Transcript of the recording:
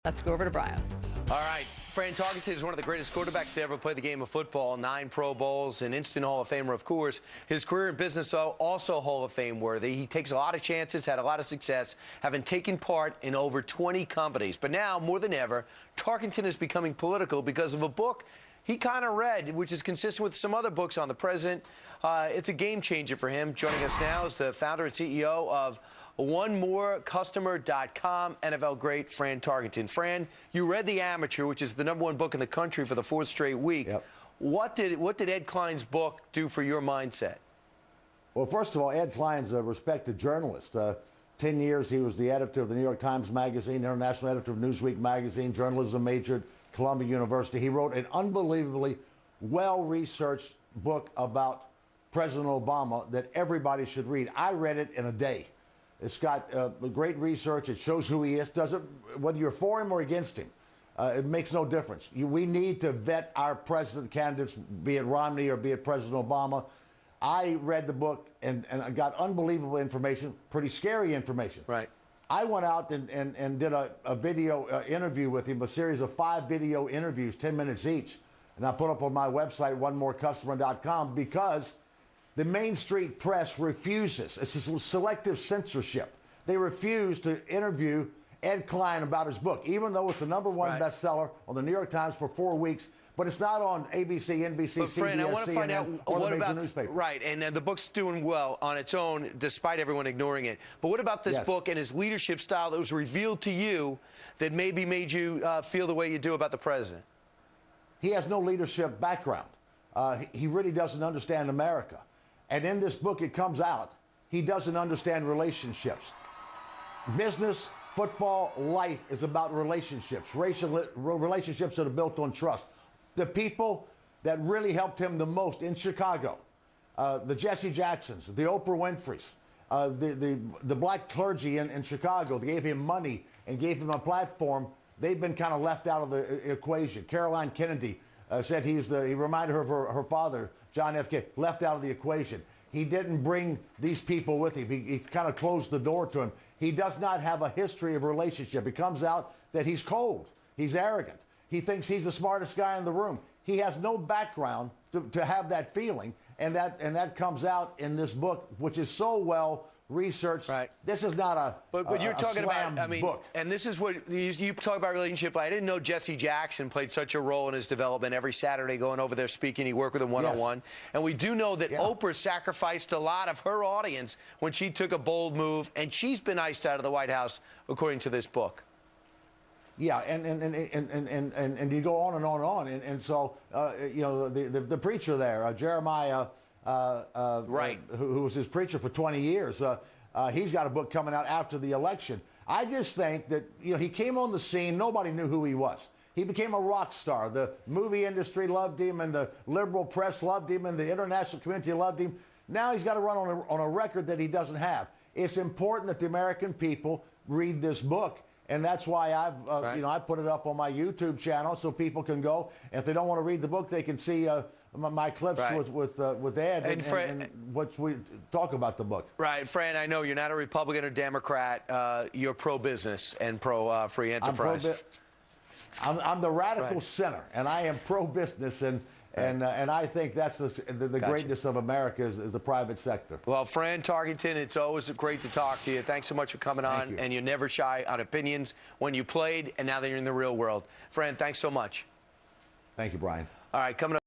Let's go over to Brian. All right. Fran Tarkenton is one of the greatest quarterbacks to ever play the game of football. 9 Pro Bowls, an instant Hall of Famer, of course. His career in business, though, also Hall of Fame worthy. He takes a lot of chances, had a lot of success, having taken part in over 20 companies. But now, more than ever, Tarkenton is becoming political because of a book he kind of read, which is consistent with some other books on the president. It's a game changer for him. Joining us now is the founder and CEO of OneMoreCustomer.com, NFL great Fran Tarkenton. Fran, you read The Amateur, which is the #1 book in the country for the 4th straight week. Yep. What did Ed Klein's book do for your mindset? Well, first of all, Ed Klein's a respected journalist. 10 years he was the editor of the New York Times Magazine, international editor of Newsweek Magazine, journalism majored, Columbia University. He wrote an unbelievably well-researched book about President Obama that everybody should read. I read it in a day. It's got great research. It shows who he is. Whether you're for him or against him, it makes no difference. We need to vet our president candidates, be it Romney or be it President Obama. I read the book and I got unbelievable information, pretty scary information. Right. I went out and did a video interview with him, a series of 5 video interviews, 10 minutes each. And I put up on my website, OneMoreCustomer.com, because the Main Street press refuses. It's a selective censorship. They refuse to interview Ed Klein about his book, even though it's the #1 bestseller on the New York Times for 4 weeks. But it's not on ABC, NBC, but Fran, CBS, I want to find out or what the major about newspaper. Right, and the book's doing well on its own, despite everyone ignoring it. But what about this book and his leadership style that was revealed to you that maybe made you feel the way you do about the president? He has no leadership background. He really doesn't understand America. And in this book, it comes out, he doesn't understand relationships. Business, football, life is about relationships, relationships that are built on trust. The people that really helped him the most in Chicago, the Jesse Jacksons, the Oprah Winfreys, the black clergy in Chicago, they gave him money and gave him a platform. They've been kind of left out of the equation. Caroline Kennedy said he reminded her of her father, John F. Kennedy, left out of the equation. He didn't bring these people with him. He kind of closed the door to him. He does not have a history of relationship. It comes out that he's cold. He's arrogant. He thinks he's the smartest guy in the room. He has no background to have that feeling, and that comes out in this book, which is so well researched. Right. This is not a but you're talking about, I mean, book. And this is what you talk about relationship. I didn't know Jesse Jackson played such a role in his development. Every Saturday going over there speaking, he worked with him one-on-one. Yes. And we do know that Oprah sacrificed a lot of her audience when she took a bold move, and she's been iced out of the White House, according to this book. Yeah, and you go on and on and on, and so you know the preacher there, Jeremiah, who was his preacher for 20 years, he's got a book coming out after the election. I just think that he came on the scene, nobody knew who he was. He became a rock star. The movie industry loved him, and the liberal press loved him, and the international community loved him. Now he's got to run on a record that he doesn't have. It's important that the American people read this book. And that's why I put it up on my YouTube channel so people can go. And if they don't want to read the book, they can see my clips with Ed and what we talk about the book. Right, Fran. I know you're not a Republican or Democrat. You're pro-business and pro-free enterprise. I'm the radical center, and I am pro-business, and I think that's the greatness of America is the private sector. Well, Fran Tarkenton, it's always great to talk to you. Thanks so much for coming on. And you're never shy on opinions when you played, and now that you're in the real world. Fran, thanks so much. Thank you, Brian. All right, coming up.